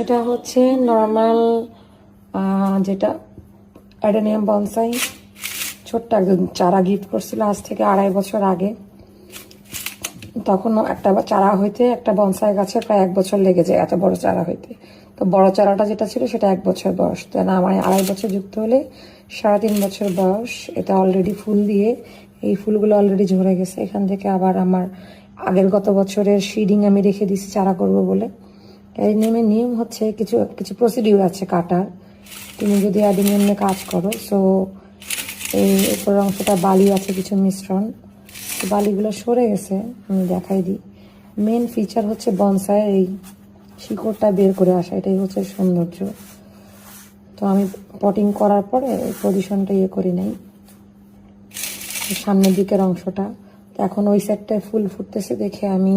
এটা হচ্ছে নর্মাল যেটা অ্যাডেনিয়াম বনসাই, ছোট্ট একজন চারা গিফট করছিল আজ থেকে 2.5 বছর আগে। তখন একটা চারা হইতে একটা বনসাই গাছে প্রায় 1 বছর লেগে যায় এত বড় চারা হইতে। তো বড় চারাটা যেটা ছিল সেটা 1 বছর বয়স, তো না আমার 2.5 বছর যুক্ত হলে 3.5 বছর বয়স। এটা অলরেডি ফুল দিয়ে, এই ফুলগুলো অলরেডি ঝরে গেছে। এখান থেকে আবার আমার আগের গত বছরের সিডিং আমি রেখে দিছি চারা করব বলে। অ্যাডেনিয়ামের নিয়ম হচ্ছে কিছু কিছু প্রসিডিউর আছে কাটার। তুমি যদি অ্যাডেনিয়াম নিয়ে কাজ করো, সো এই উপরের অংশটা বালি আছে কিছু মিশ্রণ, তো বালিগুলো সরে গেছে। আমি দেখাই দিই। মেন ফিচার হচ্ছে বনসাইয়ের এই শিকড়টা বের করে আসা, এটাই হচ্ছে সৌন্দর্য। তো আমি পটিং করার পরে পজিশনটা করি নাই, সামনের দিকের অংশটা। তো এখন ওই সাইডটায় ফুল ফুটতেছে দেখে আমি